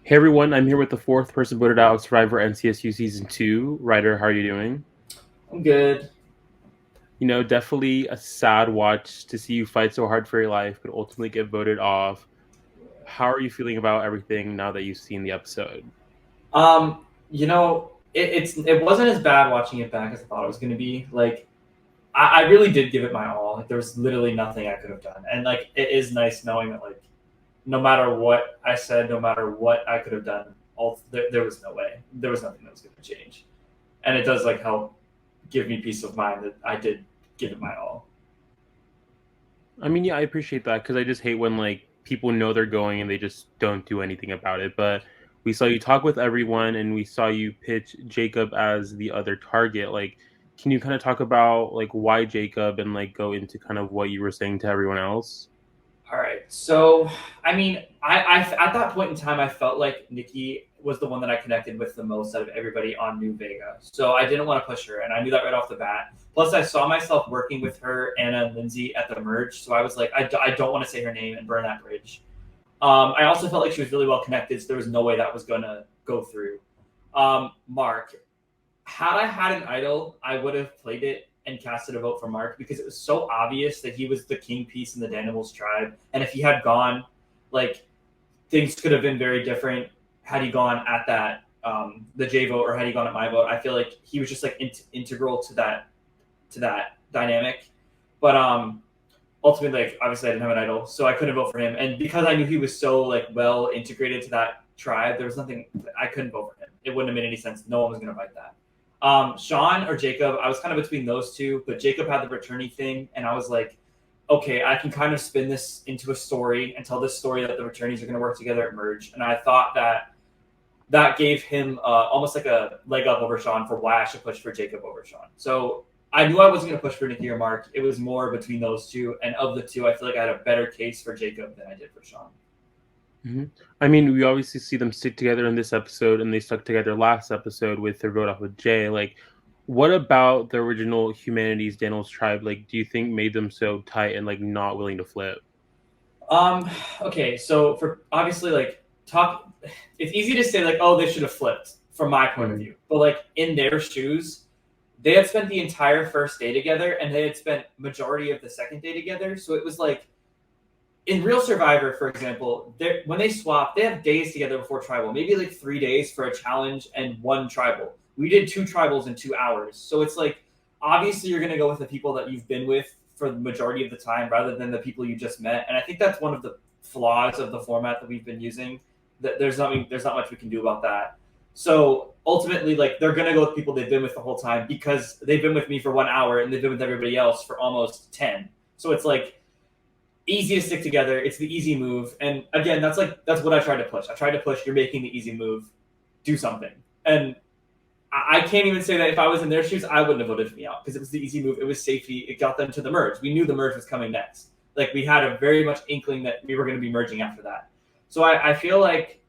Hey everyone, I'm here with the fourth person voted out of Survivor NCSU Season 2. Ryder, how are you doing? I'm good. Definitely a sad watch to see you fight so hard for your life, but ultimately get voted off. How are you feeling about everything now that you've seen the episode? It wasn't as bad watching it back as I thought it was going to be. Like, I really did give it my all. Like, there was literally nothing I could have done, and like, it is nice knowing that like, no matter what I said, no matter what I could have done, there was no way, there was nothing that was going to change, and it does like help give me peace of mind that I did give it my all. I mean, yeah, I appreciate that because I just hate when people know they're going and they just don't do anything about it. But we saw you talk with everyone and we saw you pitch Jacob as the other target. Can you kind of talk about why Jacob and go into kind of what you were saying to everyone else? All right. So, I mean, I at that point in time, I felt like Nikki was the one that I connected with the most out of everybody on New Vega. So I didn't want to push her, and I knew that right off the bat. Plus, I saw myself working with her, Anna and Lindsay, at the merge. So I was like, I don't want to say her name and burn that bridge. I also felt like she was really well connected, so there was no way that was going to go through. Mark, had I had an idol, I would have played it and casted a vote for Mark because it was so obvious that he was the king piece in the Danimals tribe. And if he had gone, like things could have been very different had he gone at that the J vote or had he gone at my vote. I feel like he was just like integral to that dynamic. But ultimately, like obviously, I didn't have an idol, so I couldn't vote for him. And because I knew he was so like well integrated to that tribe, there was nothing I couldn't vote for him. It wouldn't have made any sense. No one was going to fight that. Sean or Jacob, I was kind of between those two, but Jacob had the fraternity thing, and I was like, okay, I can kind of spin this into a story and tell this story that the fraternities are going to work together at Merge. And I thought that that gave him almost like a leg up over Sean for why I should push for Jacob over Sean. So I knew I wasn't going to push for Nikki or Mark. It was more between those two. And of the two, I feel like I had a better case for Jacob than I did for Sean. hmm I mean, we obviously see them stick together in this episode, and they stuck together last episode with their vote off with Jay. What about the original Humanities Daniels tribe? Do you think made them so tight and not willing to flip? Um, okay, so for obviously like talk, it's easy to say like, oh, they should have flipped from my point of hmm view, but like in their shoes, they had spent the entire first day together and they had spent majority of the second day together. So it was like in Real Survivor, for example, when they swap, they have days together before tribal, maybe like 3 days for a challenge and one tribal. We did two tribals in 2 hours, so it's like obviously you're going to go with the people that you've been with for the majority of the time rather than the people you just met. And I think that's one of the flaws of the format that we've been using. That there's not much we can do about that. So ultimately, like they're gonna go with people they've been with the whole time because they've been with me for 1 hour and they've been with everybody else for almost 10. So it's like easy to stick together. It's the easy move. And again, that's what I tried to push. I tried to push. You're making the easy move. Do something. And I can't even say that if I was in their shoes, I wouldn't have voted me out because it was the easy move. It was safety. It got them to the merge. We knew the merge was coming next. Like we had a very much inkling that we were going to be merging after that. So I feel like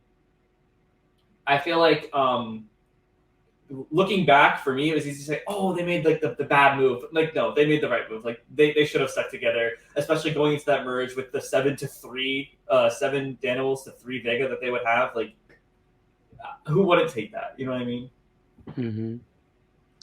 looking back for me, it was easy to say, oh, they made like the bad move. Like, no, they made the right move. Like they should have stuck together, especially going into that merge with the 7-3, 7 Danimals to 3 Vega that they would have. Like, who wouldn't take that? You know what I mean? hmm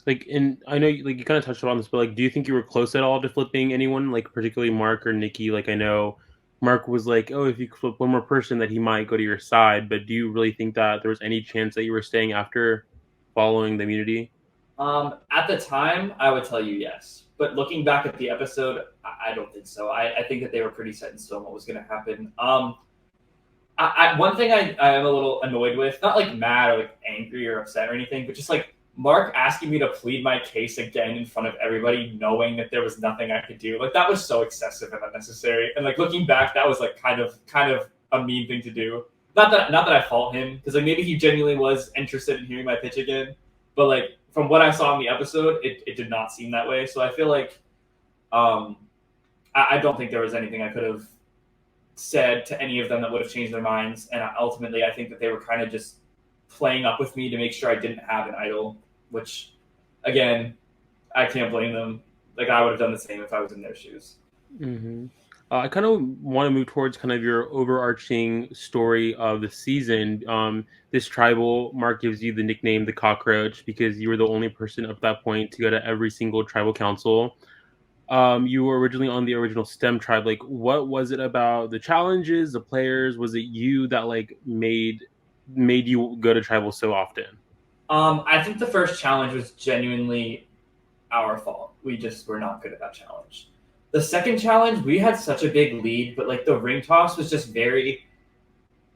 and I know you kind of touched on this, but do you think you were close at all to flipping anyone, particularly Mark or Nikki? I know Mark was like, oh, if you flip one more person, that he might go to your side. But do you really think that there was any chance that you were staying after following the immunity? At the time, I would tell you yes. But looking back at the episode, I don't think so. I think that they were pretty set in stone what was going to happen. One thing I am a little annoyed with, not like mad or like angry or upset or anything, but just like Mark asking me to plead my case again in front of everybody, knowing that there was nothing I could do. Like that was so excessive and unnecessary. And like looking back, that was like kind of a mean thing to do. Not that I fault him because like maybe he genuinely was interested in hearing my pitch again, but like from what I saw in the episode, it did not seem that way. So I feel like um, I don't think there was anything I could have said to any of them that would have changed their minds. And ultimately, I think that they were kind of just playing up with me to make sure I didn't have an idol, which, again, I can't blame them. Like, I would have done the same if I was in their shoes. hmm I kind of want to move towards kind of your overarching story of the season. This tribal mark gives you the nickname the Cockroach because you were the only person up that point to go to every single tribal council. You were originally on the original STEM tribe. Like, what was it about the challenges, the players? Was it you that like made you go to tribal so often? I think the first challenge was genuinely our fault. We just were not good at that challenge. The second challenge, we had such a big lead, but like the ring toss was just very,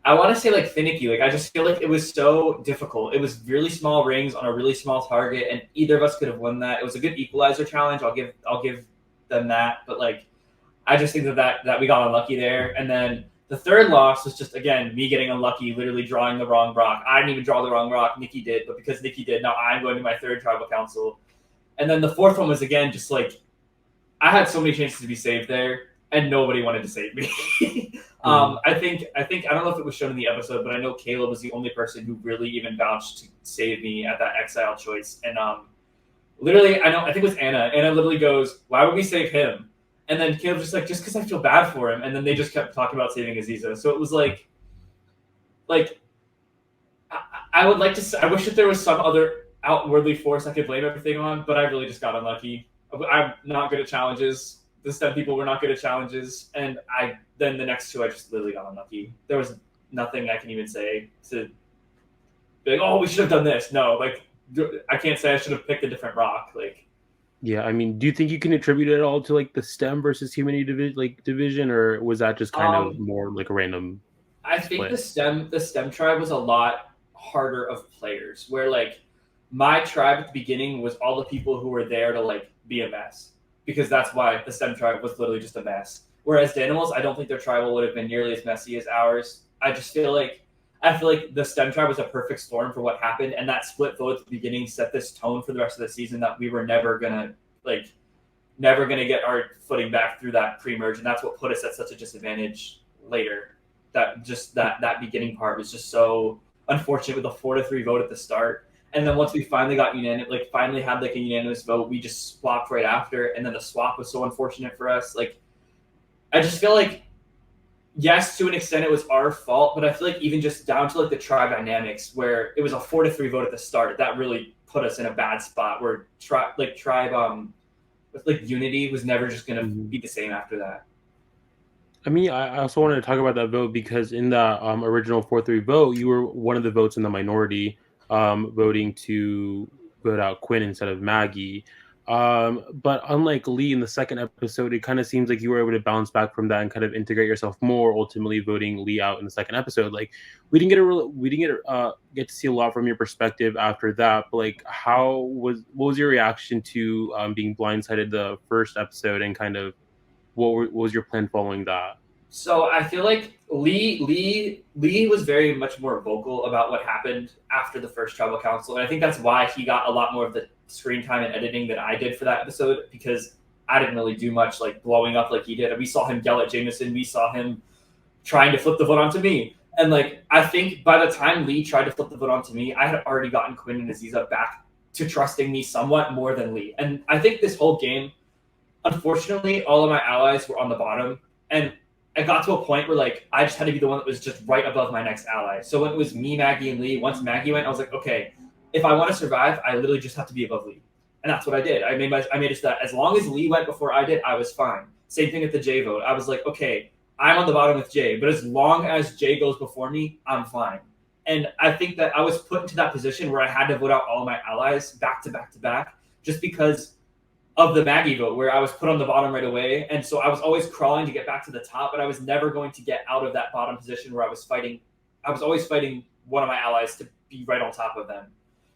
I want to say like finicky. Like I just feel like it was so difficult. It was really small rings on a really small target, and either of us could have won that. It was a good equalizer challenge. I'll give them that. But like I just think that we got unlucky there. And then the third loss was just again me getting unlucky, literally drawing the wrong rock. I didn't even draw the wrong rock. Nikki did, but because Nikki did, now I'm going to my third tribal council. And then the fourth one was again just like I had so many chances to be saved there, and nobody wanted to save me. Mhm. I think I don't know if it was shown in the episode, but I know Caleb was the only person who really even vouched to save me at that exile choice. And literally, I think it was Anna. Anna literally goes, "Why would we save him?" And then Caleb just like, "Just because I feel bad for him." And then they just kept talking about saving Aziza. So it was like I would like to. I wish that there was some other outwardly force I could blame everything on, but I really just got unlucky. I'm not good at challenges. The STEM people were not good at challenges, and I then the next two I just literally got unlucky. There was nothing I can even say to be like, oh, we should have done this. No, like I can't say I should have picked a different rock. Like Yeah, I mean, do you think you can attribute it all to like the STEM versus humanity division, or was that just kind of um, more like a random I think split? the STEM tribe was a lot harder of players. Where like my tribe at the beginning was all the people who were there to like be a mess, because that's why the STEM tribe was literally just a mess. Whereas Danimals, I don't think their tribal would have been nearly as messy as ours. I feel like the STEM tribe was a perfect storm for what happened, and that split vote at the beginning set this tone for the rest of the season that we were like never gonna get our footing back through that pre-merge, and that's what put us at such a disadvantage later. That beginning part was just so unfortunate with a 4-3 vote at the start, and then once we finally got unanimous, like finally had like a unanimous vote, we just swapped right after, and then the swap was so unfortunate for us. Like I just feel like yes, to an extent it was our fault, but I feel like even just down to like the tribe dynamics, where it was a 4-3 vote at the start, that really put us in a bad spot. Where tribe with like unity was never just gonna Mhm. be the same after that. I mean, I also wanted to talk about that vote because in the original 4-3 vote, you were one of the votes in the minority, voting to vote out Quinn instead of Maggie. But unlike Lee in the second episode, it kind of seems like you were able to bounce back from that and kind of integrate yourself more, ultimately voting Lee out in the second episode. Like we didn't get to see a lot from your perspective after that. But like, what was your reaction to being blindsided the first episode and kind of what was your plan following that? So I feel like Lee was very much more vocal about what happened after the first tribal council, and I think that's why he got a lot more of the screen time and editing than I did for that episode, because I didn't really do much like blowing up like he did. We saw him yell at Jameson. We saw him trying to flip the vote onto me. And like I think by the time Lee tried to flip the vote onto me, I had already gotten Quinn and Aziza back to trusting me somewhat more than Lee. And I think this whole game, unfortunately, all of my allies were on the bottom, and it got to a point where like I just had to be the one that was just right above my next ally. So when it was me, Maggie, and Lee, once Maggie went, I was like, okay, if I want to survive, I literally just have to be above Lee, and that's what I did. I made it so that as long as Lee went before I did, I was fine. Same thing at the J vote. I was like, okay, I'm on the bottom with Jay, but as long as Jay goes before me, I'm fine. And I think that I was put into that position where I had to vote out all my allies back to back to back, just because of the Maggie vote, where I was put on the bottom right away. And so I was always crawling to get back to the top, but I was never going to get out of that bottom position where I was fighting. I was always fighting one of my allies to be right on top of them.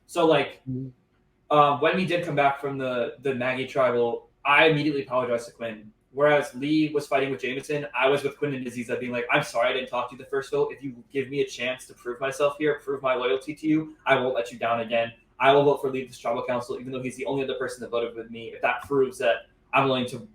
So like when we did come back from the Maggie tribal, I immediately apologized to Quinn. Whereas Lee was fighting with Jameson, I was with Quinn and Aziza being like, I'm sorry I didn't talk to you the first vote. If you give me a chance to prove myself here, prove my loyalty to you, I won't let you down again. I will vote for Lee this tribal council, even though he's the only other person that voted with me, if that proves that I'm willing to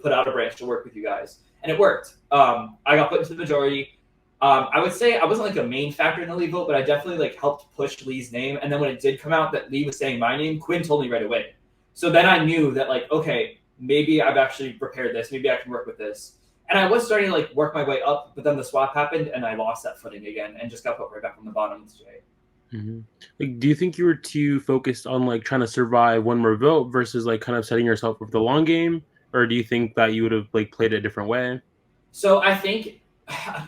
put out a branch to work with you guys. And it worked. I got put into the majority. I would say I wasn't like a main factor in the Lee vote, but I definitely like helped push Lee's name. And then when it did come out that Lee was saying my name, Quinn told me right away. So then I knew that like, okay, maybe I've actually prepared this. Maybe I can work with this. And I was starting to like work my way up, but then the swap happened and I lost that footing again and just got put right back on the bottom with Jay. Mhm. Like, do you think you were too focused on like trying to survive one more vote versus like kind of setting yourself up for the long game, or do you think that you would have like played it a different way? So I think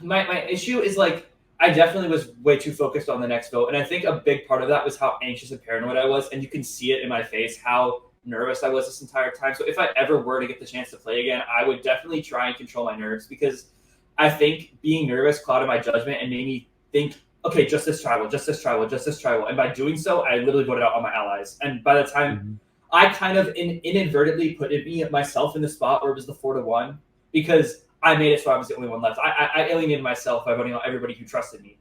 my issue is like I definitely was way too focused on the next vote, and I think a big part of that was how anxious and paranoid I was, and you can see it in my face how nervous I was this entire time. So if I ever were to get the chance to play again, I would definitely try and control my nerves because I think being nervous clouded my judgment and made me think, okay, just this tribal, just this tribal, just this tribal, and by doing so, I literally voted out all my allies. And by the time Mhm. I kind of inadvertently put me myself in the spot where it was the 4-1 because I made it so I was the only one left. I alienated myself by voting out everybody who trusted me.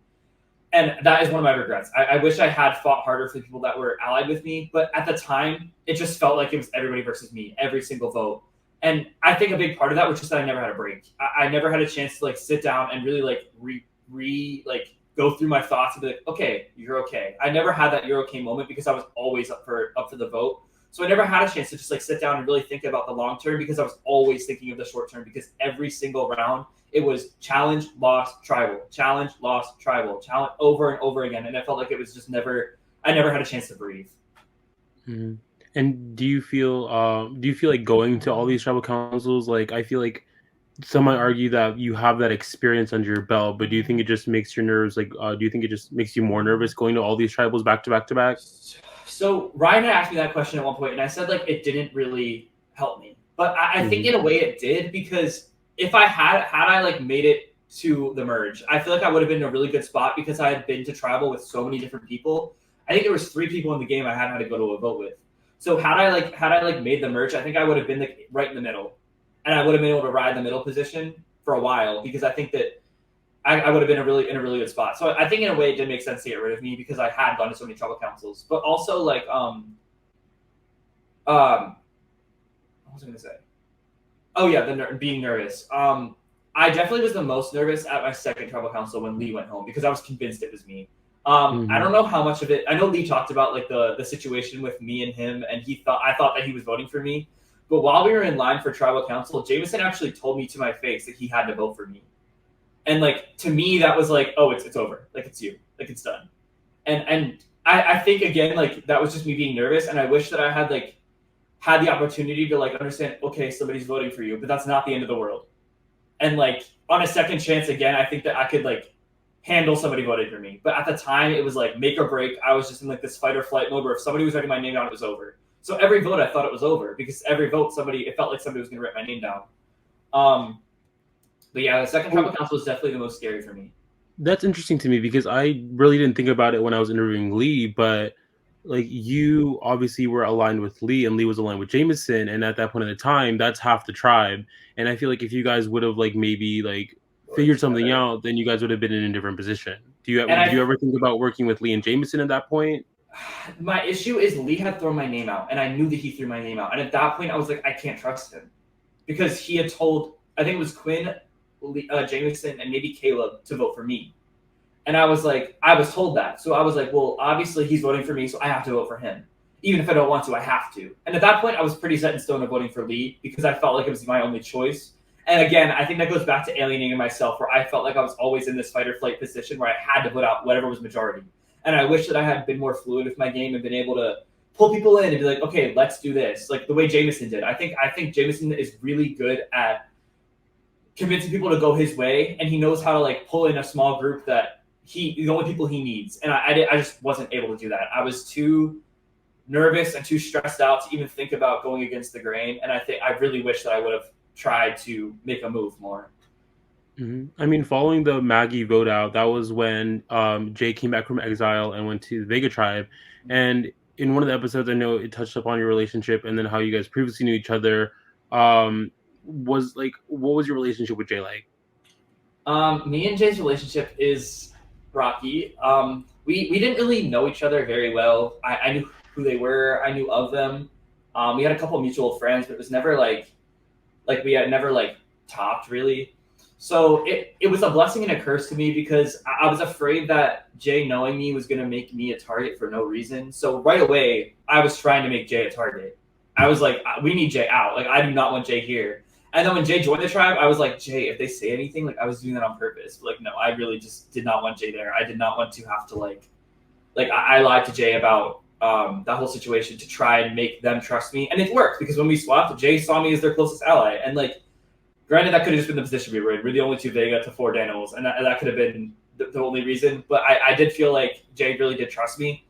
And that is one of my regrets. I wish I had fought harder for the people that were allied with me, but at the time, it just felt like it was everybody versus me, every single vote. And I think a big part of that was just that I never had a break. I never had a chance to like sit down and really like like go through my thoughts and be like, okay, you're okay. I never had that you're okay moment because I was always up for the vote. So I never had a chance to just like sit down and really think about the long term because I was always thinking of the short term because every single round it was challenge, loss, tribal, challenge, loss, tribal, challenge over and over again. And I felt like it was just never I never had a chance to breathe. Mhm. And do you feel like going to all these tribal councils? Like, I feel like some might argue that you have that experience under your belt, but do you think it just makes your nerves like? Do you think it just makes you more nervous going to all these tribals back to back to back? So Ryan had asked me that question at one point, and I said like it didn't really help me, but I think Mhm. in a way it did because if I had I like made it to the merge, I feel like I would have been in a really good spot because I had been to tribal with so many different people. I think there was 3 people in the game I hadn't had to go to a vote with. So had I made the merge, I think I would have been like right in the middle, and I would have been able to ride the middle position for a while because I think that I would have been in a really good spot. So I think in a way it did make sense to get rid of me because I had gone to so many tribal councils. But also like what was I gonna say? Oh yeah, being nervous. I definitely was the most nervous at my second tribal council when Lee went home because I was convinced it was me. I don't Mhm. know how much of it. I know Lee talked about like the situation with me and him, and I thought that he was voting for me. But while we were in line for tribal council, Jameson actually told me to my face that he had to vote for me. And like to me, that was like, oh, it's over. Like it's you. Like it's done. And I think again, like that was just me being nervous, and I wish that I had like had the opportunity to like understand, okay, somebody's voting for you, but that's not the end of the world. And like on a second chance again, I think that I could like handle somebody voting for me. But at the time, it was like make or break. I was just in like this fight or flight mode where if somebody was writing my name down, it was over. So every vote, I thought it was over because every vote, it felt like somebody was going to write my name down. Um, but yeah, the second tribal Well, council was definitely the most scary for me. that's interesting to me because I really didn't think about it when I was interviewing Lee, but like you obviously were aligned with Lee and Lee was aligned with Jameson, and at that point in the time, that's half the tribe. And I feel like if you guys would have like maybe like Work figured something together. out, then you guys would have been in a different position. And Did you ever think about working with Lee and Jameson at that point? my issue is Lee had thrown my name out, and I knew that he threw my name out. And at that point, I was like, I can't trust him because he had told, I think it was Quinn, Jameson, and maybe Caleb to vote for me. And I was like, I was told that. So I was like, well, obviously he's voting for me, so I have to vote for him. Even if I don't want to, I have to. And at that point, I was pretty set in stone of voting for Lee because I felt like it was my only choice. And again, I think that goes back to alienating myself, where I felt like I was always in this fight or flight position where I had to put out whatever was majority. And I wish that I had been more fluid with my game and been able to pull people in and be like, okay, let's do this, like the way Jameson did. I think Jameson is really good at convincing people to go his way, and he knows how to like pull in a small group that the only people he needs. And I just wasn't able to do that. I was too nervous and too stressed out to even think about going against the grain. And I really wish that I would have tried to make a move more. I mean, following the Maggie vote out, that was when Jay came back from exile and went to the Vega tribe. And in one of the episodes, I know it touched upon your relationship and then how you guys previously knew each other. Was like, what was your relationship with Jay like? Me and Jay's relationship is rocky. We didn't really know each other very well. I knew who they were. I knew of them. We had a couple of mutual friends, but it was never like we had never like talked really. So it was a blessing and a curse to me because I was afraid that Jay knowing me was going to make me a target for no reason. So right away, I was trying to make Jay a target. I was like, we need Jay out. Like I do not want Jay here. And then when Jay joined the tribe, I was like, Jay, if they say anything, like I was doing that on purpose. But like, no, I really just did not want Jay there. I did not want to have to I lied to Jay about that whole situation to try and make them trust me, and it worked because when we swapped, Jay saw me as their closest ally, and like, granted, that could have just been the position we were in. We're the only two Vega to 4 Daniels, and that could have been the only reason. But I did feel like Jay really did trust me,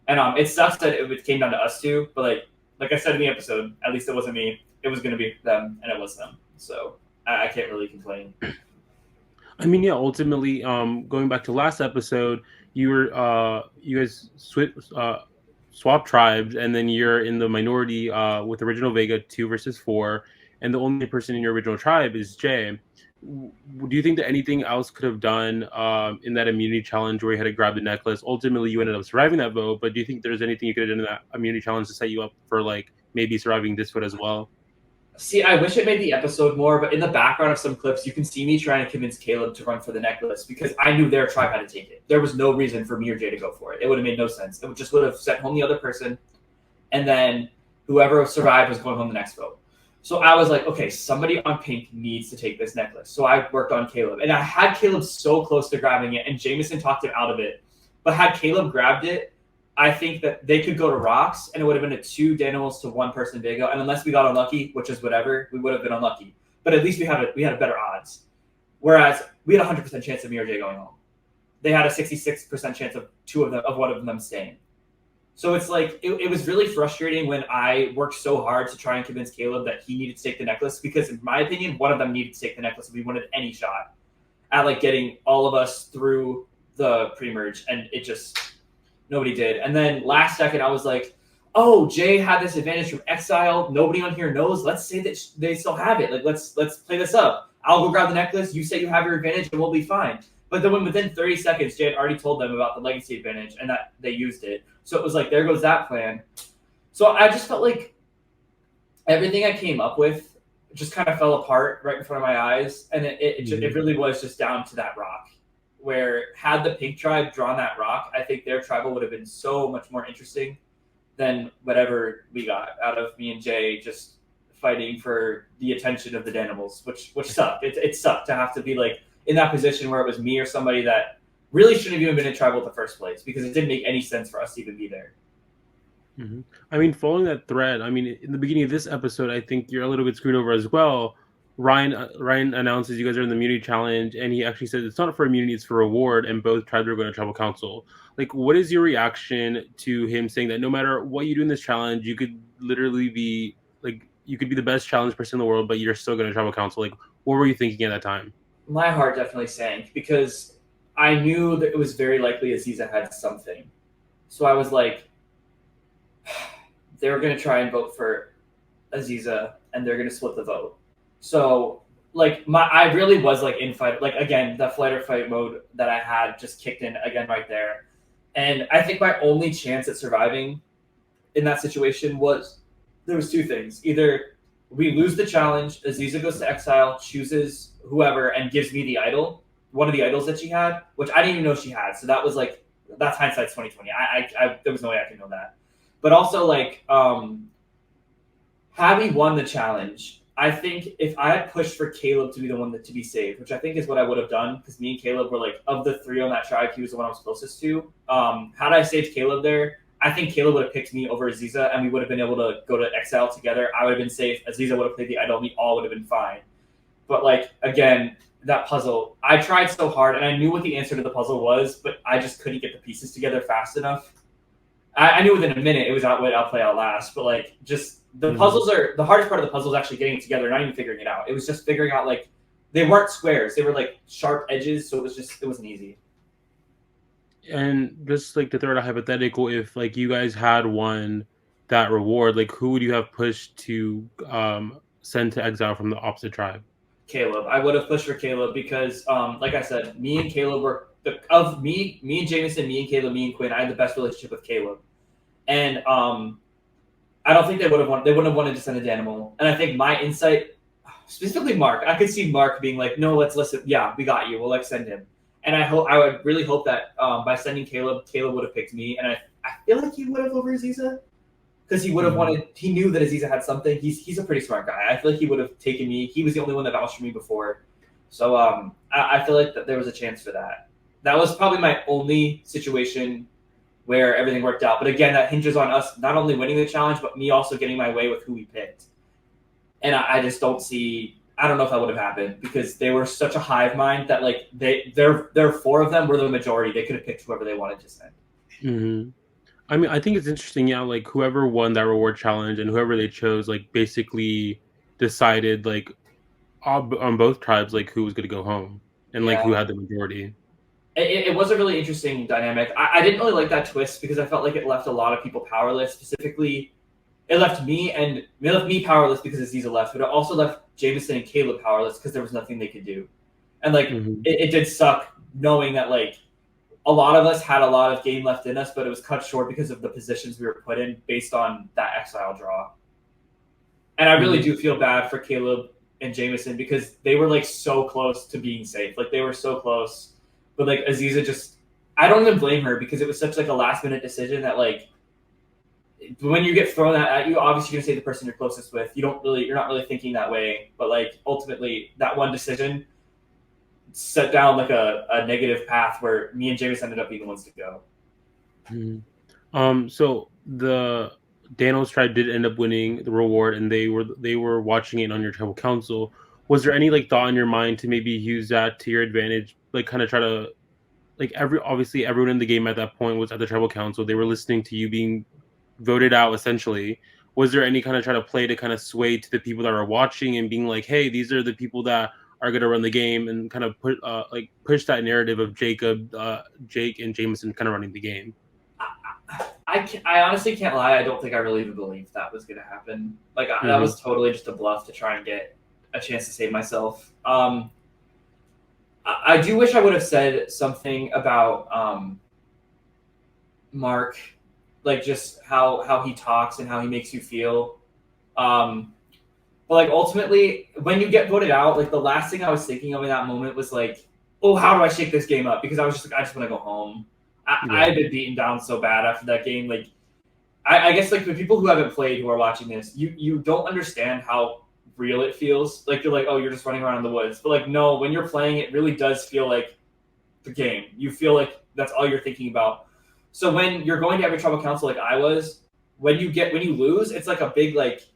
and it sucks that it came down to us two. But like I said in the episode, at least it wasn't me. It was going to be them, and it was them. So I can't really complain. I mean, yeah, ultimately, going back to last episode, you guys swap tribes, and then you're in the minority with original Vega 2 versus 4, and the only person in your original tribe is Jay. Do you think that anything else could have done in that immunity challenge where you had to grab the necklace? Ultimately, you ended up surviving that vote, but do you think there's anything you could have done in that immunity challenge to set you up for like maybe surviving this vote as well? See, I wish it made the episode more, but in the background of some clips, you can see me trying to convince Caleb to run for the necklace because I knew their tribe had to take it. There was no reason for me or Jay to go for it. It would have made no sense. It just would have sent home the other person, and then whoever survived was going home the next vote. So I was like, okay, somebody on pink needs to take this necklace. So I worked on Caleb, and I had Caleb so close to grabbing it, and Jameson talked him out of it. But had Caleb grabbed it, I think that they could go to rocks, and it would have been a 2 Daniels to 1 person Vega. And unless we got unlucky, which is whatever, we would have been unlucky. But at least we had a better odds. Whereas we had a 100% chance of me or Jay going home. They had a 66% chance of one of them staying. So it's like it was really frustrating when I worked so hard to try and convince Caleb that he needed to take the necklace because, in my opinion, one of them needed to take the necklace if we wanted any shot at like getting all of us through the pre-merge, and it just. Nobody did. And then last second, I was like, oh, Jay had this advantage from Exile. Nobody on here knows. Let's say that they still have it. Like, let's play this up. I'll go grab the necklace. You say you have your advantage, and we'll be fine. But then within 30 seconds, Jay had already told them about the legacy advantage and that they used it. So it was like, there goes that plan. So I just felt like everything I came up with just kind of fell apart right in front of my eyes. And it really was just down to that rock. Where had the pink tribe drawn that rock, I think their tribal would have been so much more interesting than whatever we got out of me and Jay just fighting for the attention of the Danimals, which sucked. It sucked to have to be like in that position where it was me or somebody that really shouldn't have even been in tribal in the first place because it didn't make any sense for us to even be there. Mm-hmm. I mean, following that thread, I mean, in the beginning of this episode, I think you're a little bit screwed over as well. Ryan announces you guys are in the immunity challenge, and he actually says it's not for immunity, it's for reward, and both tribes are going to tribal council. Like, what is your reaction to him saying that no matter what you do in this challenge, you could literally be like you could be the best challenge person in the world, but you're still going to tribal council? Like, what were you thinking at that time? My heart definitely sank because I knew that it was very likely Aziza had something. So I was like, they're going to try and vote for Aziza, and they're going to split the vote. So like I really was like in fight, like again, the flight or fight mode that I had just kicked in again right there. And I think my only chance at surviving in that situation was there was 2 things. Either we lose the challenge, Aziza goes to exile, chooses whoever, and gives me the idol, one of the idols that she had, which I didn't even know she had. So that was like that's hindsight's 2020. I there was no way I could know that. But also like had we won the challenge, I think if I had pushed for Caleb to be the one to be saved, which I think is what I would have done, because me and Caleb were like, of the 3 on that tribe, he was the one I was closest to. Had I saved Caleb there, I think Caleb would have picked me over Aziza, and we would have been able to go to exile together. I would have been safe. Aziza would have played the idol. We all would have been fine. But like, again, that puzzle, I tried so hard, and I knew what the answer to the puzzle was, but I just couldn't get the pieces together fast enough. I knew within a minute it was outplay outlast, but like just the puzzles are the hardest part of the puzzle is actually getting it together, not even figuring it out. It was just figuring out like they weren't squares, they were like sharp edges, so it wasn't easy. And just like to throw out a hypothetical, if like you guys had won that reward, like who would you have pushed to send to exile from the opposite tribe? Caleb. I would have pushed for Caleb because like I said, me and Caleb were me and Jameson, me and Caleb, me and Quinn, I had the best relationship with Caleb. And I don't think they wouldn't have wanted to send a Danimal. And I think my insight, specifically Mark, I could see Mark being like, no, let's listen. Yeah, we got you. We'll like send him. And I would really hope that by sending Caleb, Caleb would have picked me. And I feel like he would have over Aziza. because he would have Mhm. wanted. He knew that Aziza had something. He's a pretty smart guy. I feel like he would have taken me. He was the only one that vouched for me before, so I feel like that there was a chance for that. That was probably my only situation where everything worked out. But again, that hinges on us not only winning the challenge, but me also getting my way with who we picked. And I just don't see. I don't know if that would have happened because they were such a hive mind that like their four of them were the majority. They could have picked whoever they wanted to send. Mhm. I mean, I think it's interesting, yeah, like whoever won that reward challenge and whoever they chose, like basically decided like on both tribes, like who was going to go home and like who Yeah, had the majority. it was a really interesting dynamic. I didn't really like that twist because I felt like it left a lot of people powerless. Specifically, it left me powerless because Aziza left, but it also left Jameson and Caleb powerless because there was nothing they could do. And like Hmm. it did suck knowing that like a lot of us had a lot of game left in us, but it was cut short because of the positions we were put in based on that exile draw. And I really Hmm. do feel bad for Caleb and Jameson because they were like so close to being safe. Like they were so close. But like Aziza just I don't even blame her because it was such like a last minute decision that like when you get thrown at you, obviously you're gonna say the person you're closest with. You're not really thinking that way. But like ultimately that one decision set down like a negative path where me and Jameson ended up being the ones to go. Hmm. So the Danos tribe did end up winning the reward, and they were watching it on your tribal council. Was there any like thought in your mind to maybe use that to your advantage, like kind of try to like obviously everyone in the game at that point was at the tribal council. They were listening to you being voted out essentially. Was there any kind of try to play to kind of sway to the people that are watching and being like, hey, these are the people that are going to run the game and kind of put like push that narrative of Jake and Jameson kind of running the game? I honestly can't lie. I don't think I really even believed that was going to happen. Like that Hmm. was totally just a bluff to try and get a chance to save myself. I do wish I would have said something about Mark, like just how he talks and how he makes you feel. Um, but like ultimately, when you get voted out, like the last thing I was thinking of in that moment was like, oh, how do I shake this game up? Because I was just like, I just want to go home. I Yeah. had been beaten down so bad after that game. Like I guess like the people who haven't played who are watching this, you don't understand how real it feels. Like you're like, oh, you're just running around in the woods. But like no, when you're playing, it really does feel like the game. You feel like that's all you're thinking about. So when you're going to every tribal council like I was, when you lose, it's like a big like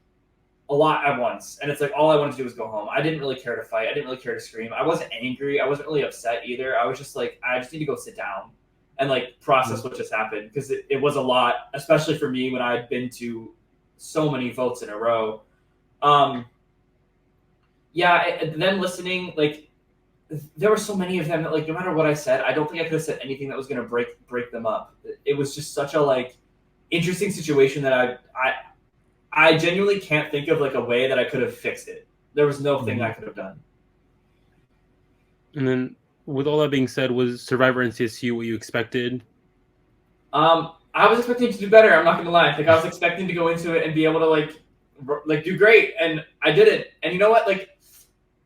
a lot at once. And it's like all I wanted to do was go home. I didn't really care to fight. I didn't really care to scream. I wasn't angry. I wasn't really upset either. I was just like, I just need to go sit down and like process what just happened because it was a lot, especially for me when I had been to so many votes in a row. Um, yeah, them listening, like there were so many of them that like no matter what I said, I don't think I could have said anything that was going to break them up. It was just such a like interesting situation that I genuinely can't think of like a way that I could have fixed it. There was no thing I Hmm. could have done. And then, with all that being said, was Survivor NCSU what you expected? I was expecting to do better. I'm not gonna lie. Like I was expecting to go into it and be able to like do great, and I didn't. And you know what? Like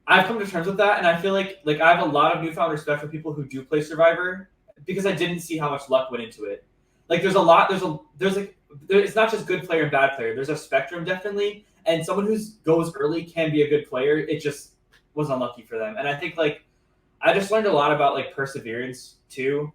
I've come to terms with that, and I feel like I have a lot of newfound respect for people who do play Survivor because I didn't see how much luck went into it. Like there's a lot. There's like it's not just good player and bad player. There's a spectrum definitely, and someone who goes early can be a good player. It just was unlucky for them, and I think like I just learned a lot about like perseverance too.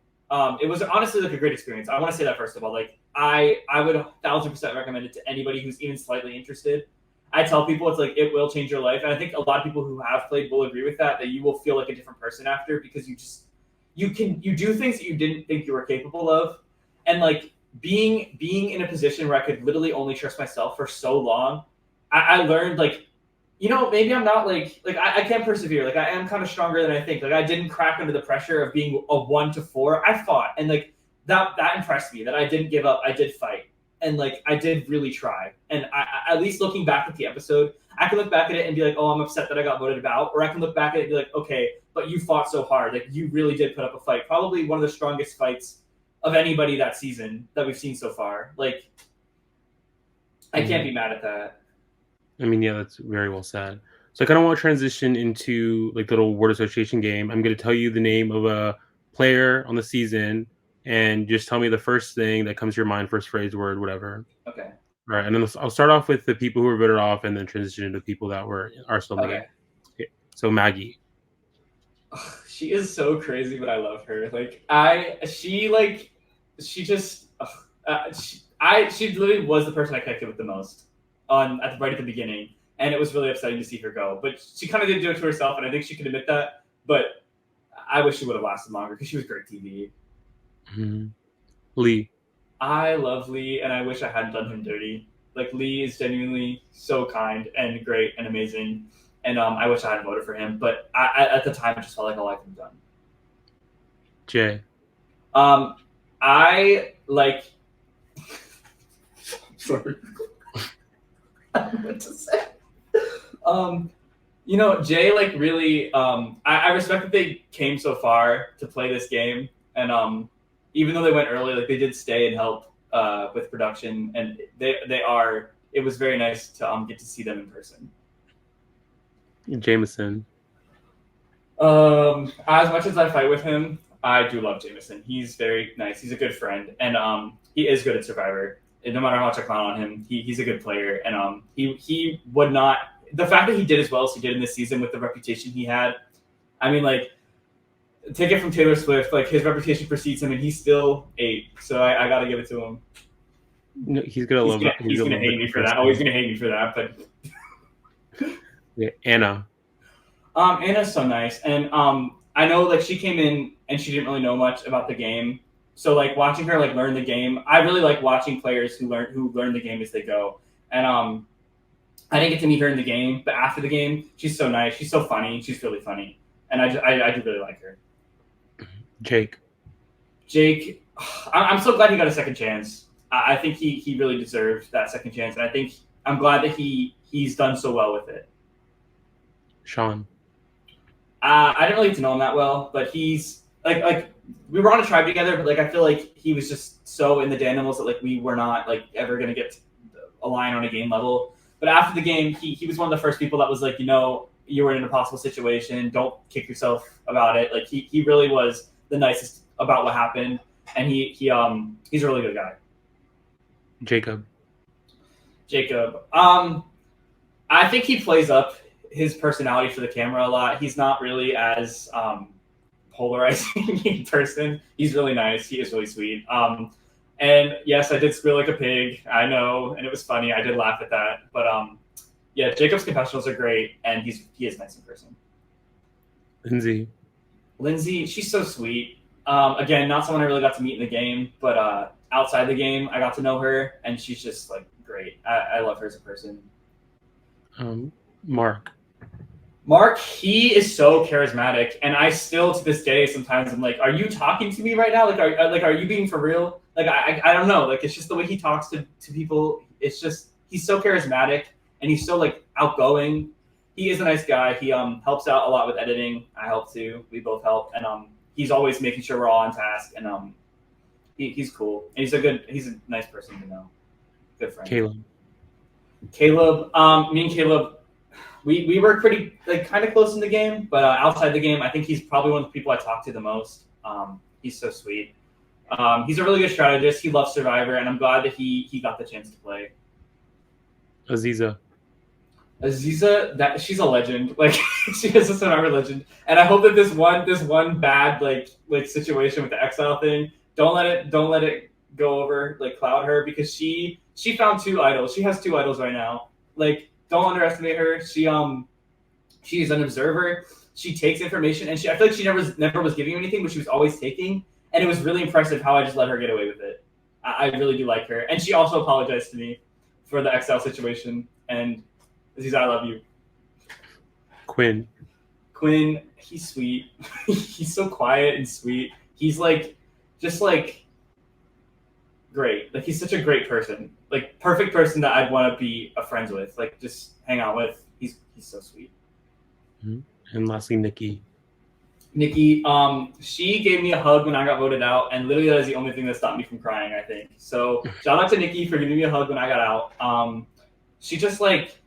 It was honestly like a great experience. I want to say that first of all. Like I would 1,000% recommend it to anybody who's even slightly interested. I tell people it's like it will change your life, and I think a lot of people who have played will agree with that. That you will feel like a different person after because you do things that you didn't think you were capable of, and like being in a position where I could literally only trust myself for so long. I learned like maybe I'm not I can persevere. Like I am kind of stronger than I think. Like I didn't crack under the pressure of being a 1 to 4. I fought and like that impressed me that I didn't give up. I did fight and like I did really try. And at least looking back at the episode, I can look back at it and be like, oh, I'm upset that I got voted out. Or I can look back at it and be like, okay, but you fought so hard. Like you really did put up a fight. Probably one of the strongest fights of anybody that season that we've seen so far. Like I can't Hmm. be mad at that. I mean, yeah, that's very well said. So I kind of want to transition into like the little word association game. I'm going to tell you the name of a player on the season, and just tell me the first thing that comes to your mind, first phrase, word, whatever. Okay. All right, and then I'll start off with the people who were better off, and then transition to people that are still in the game. Okay. Okay. So Maggie, She is so crazy, but I love her. She just, she literally was the person I connected with the most right at the beginning, and it was really upsetting to see her go. But she kind of did do it to herself, and I think she could admit that. But I wish she would have lasted longer because she was great TV. Mhm. Lee, I love Lee, and I wish I hadn't done him dirty. Like Lee is genuinely so kind and great and amazing, and I wish I hadn't voted for him. But at the time, I just felt like all I could have done. Jay, Um, I like. Sorry, I don't know what to say. Um, Jay like really. I respect that they came so far to play this game, and even though they went early, like they did stay and help with production, and they are. It was very nice to get to see them in person. Jameson, As much as I fight with him, I do love Jameson. He's very nice. He's a good friend, and he is good at Survivor. And no matter how much I clown on him, he's a good player, and he would not. The fact that he did as well as he did in this season with the reputation he had, I mean, like take it from Taylor Swift, like his reputation precedes him, and he's still 8. So I got to give it to him. no, he's gonna love that. He's gonna hate me for that. Oh, he's gonna hate me for that. But Yeah, Anna, Anna's so nice, and I know like she came in and she didn't really know much about the game. So like watching her like learn the game, I really like watching players who learn the game as they go. And I didn't get to meet her in the game, but after the game, she's so nice. She's so funny. She's really funny, and I do really like her. Jake, Jake, I'm so glad he got a second chance. I think he really deserved that second chance, and I'm glad that he's done so well with it. Sean, I didn't really get to know him that well, but he's like we were on a tribe together, but like I feel like he was just so in the Danimals that like we were not like ever gonna get a line on a game level. But after the game, he was one of the first people that was like, you were in an impossible situation. Don't kick yourself about it. Like he really was the nicest about what happened, and he's a really good guy. Jacob, Jacob, I think he plays up his personality for the camera a lot. He's not really as polarizing in person. He's really nice. He is really sweet. And yes, I did squeal like a pig. I know, and it was funny. I did laugh at that. But yeah, Jacob's confessionals are great, and he is nice in person. Lindsay, Lindsay, she's so sweet. Again, not someone I really got to meet in the game, but outside the game, I got to know her, and she's just like great. I love her as a person. Mark, Mark, he is so charismatic, and I still to this day sometimes I'm like, are you talking to me right now? Are you being for real? Like I don't know. Like it's just the way he talks to people. It's just he's so charismatic and he's so like outgoing. He is a nice guy. He helps out a lot with editing. I help too. We both help, and he's always making sure we're all on task. And he's cool. And he's a nice person to know. Good friend. Caleb, me and Caleb. We work pretty like kind of close in the game, but outside the game, I think he's probably one of the people I talk to the most. He's so sweet. He's a really good strategist. He loves Survivor, and I'm glad that he got the chance to play. Aziza, That she's a legend. Like she is a Survivor legend, and I hope that this one bad like situation with the exile thing don't let it go over like cloud her because she found 2 idols. She has 2 idols right now. Like don't underestimate her. She's an observer. She takes information, and I feel like she never was giving anything, but she was always taking. And it was really impressive how I just let her get away with it. I really do like her, and she also apologized to me for the exile situation. And Aziza, I love you. Quinn, He's sweet. He's so quiet and sweet. He's like, just like great. Like he's such a great person. Like perfect person that I'd want to be a friends with. Like just hang out with. He's so sweet. and lastly Nikki. Nikki, she gave me a hug when I got voted out, and literally that is the only thing that stopped me from crying, I think. So shout out to Nikki for giving me a hug when I got out. She just like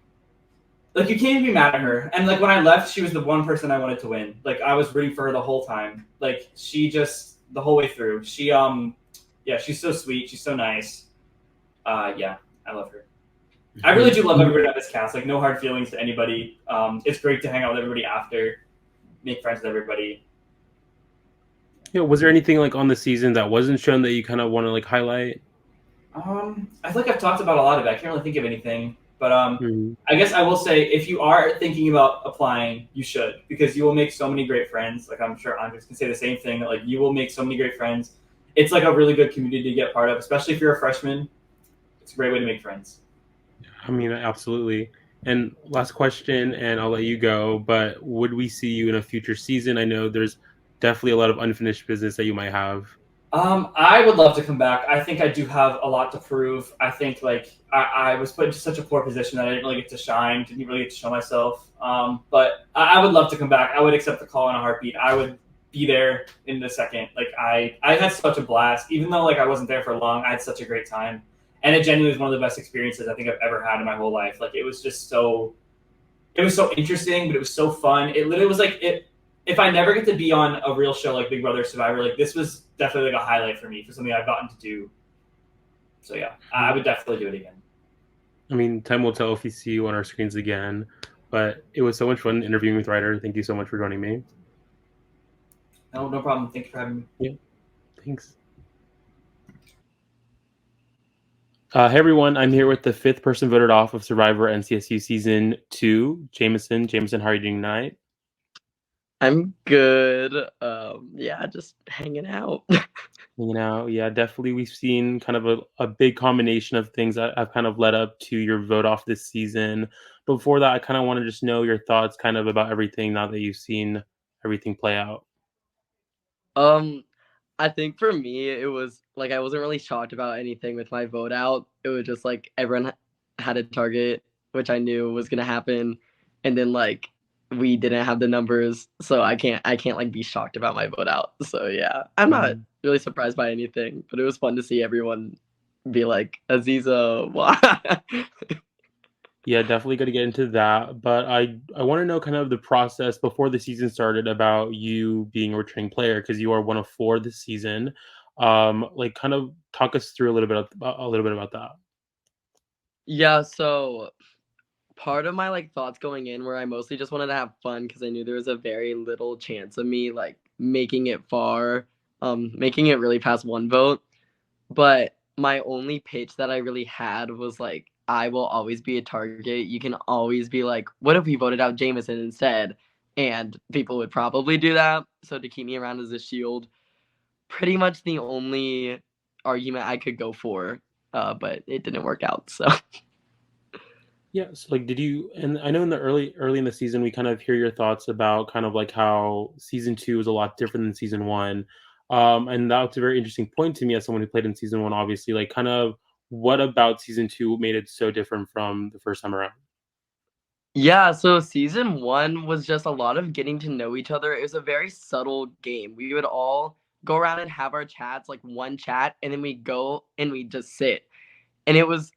you can't even be mad at her. And like when I left, she was the one person I wanted to win. Like I was rooting for her the whole time. Like she just the whole way through. She yeah, she's so sweet. She's so nice. Yeah, I love her. I really do love Mhm. everybody on this cast. Like, no hard feelings to anybody. It's great to hang out with everybody after, make friends with everybody. Yeah, was there anything like on the season that wasn't shown that you kind of want to like highlight? I feel like I've talked about a lot of it. I can't really think of anything, but Mhm. I guess I will say if you are thinking about applying, you should because you will make so many great friends. Like I'm sure Andres can say the same thing. That like you will make so many great friends. It's like a really good community to get part of, especially if you're a freshman. It's a great way to make friends. I mean, absolutely. And last question, and I'll let you go. But would we see you in a future season? I know there's definitely a lot of unfinished business that you might have. I would love to come back. I think I do have a lot to prove. I think like I was put into such a poor position that I didn't really get to shine, didn't really get to show myself. But I would love to come back. I would accept the call in a heartbeat. I would be there in a second. Like I had such a blast, even though like I wasn't there for long. I had such a great time, and it genuinely was one of the best experiences I think I've ever had in my whole life. Like it was just so it was so interesting, but it was so fun. It literally was like it. If I never get to be on a real show like Big Brother Survivor, like this was definitely like a highlight for me for something I've gotten to do. So yeah, I would definitely do it again. I mean, time will tell if we see you on our screens again. But it was so much fun interviewing with Ryder. Thank you so much for joining me. No, no problem. Thank you for having me. Yeah, thanks. Hey everyone, I'm here with the fifth person voted off of Survivor NCSU season two, Jameson. Jameson, how are you doing tonight? I'm good. Yeah, just hanging out. You know, yeah, definitely. We've seen kind of a big combination of things that have kind of led up to your vote off this season. But before that, I kind of want to just know your thoughts kind of about everything now that you've seen everything play out. um, I think for me, it was like I wasn't really shocked about anything with my vote out. It was just like everyone had a target, which I knew was gonna happen, and then like we didn't have the numbers, so I can't like be shocked about my vote out. So yeah, I'm not Mhm. really surprised by anything, but it was fun to see everyone be like Aziza, why? Yeah, definitely got to get into that. But I want to know kind of the process before the season started about you being a returning player because you are one of four this season. Like kind of talk us through a little bit about that. Yeah, so part of my like thoughts going in where I mostly just wanted to have fun because I knew there was a very little chance of me like making it far, making it really past one vote. But my only pitch that I really had was like, I will always be a target. You can always be like, what if we voted out Jameson instead? And people would probably do that. So to keep me around as a shield, pretty much the only argument I could go for. But it didn't work out. So Yeah, so like did you and I know in the early in the season we kind of hear your thoughts about kind of like how season 2 is a lot different than season 1. And that's a very interesting point to me as someone who played in season 1 obviously like kind of what about season 2 made it so different from the first time around? yeah, so season one was just a lot of getting to know each other. It was a very subtle game. We would all go around and have our chats, like one chat, and then we go and we just sit. And it was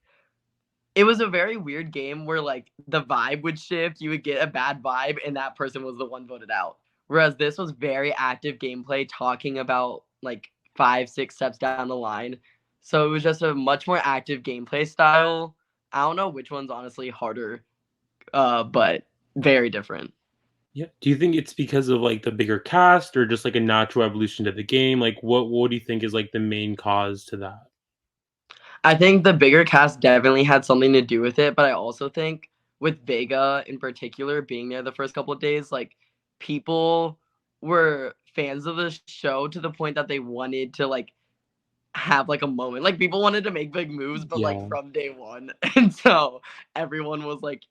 a very weird game where like the vibe would shift. You would get a bad vibe, and that person was the one voted out. Whereas this was very active gameplay, talking about like 5, 6 steps down the line. So it was just a much more active gameplay style. I don't know which one's honestly harder, but very different. Yeah. Do you think it's because of like the bigger cast or just like a natural evolution to the game? Like what do you think is like the main cause to that? I think the bigger cast definitely had something to do with it, but I also think with Vega in particular being there the first couple of days, like people were fans of the show to the point that they wanted to like have like a moment. Like people wanted to make big moves, but like Yeah. from day one. And so everyone was like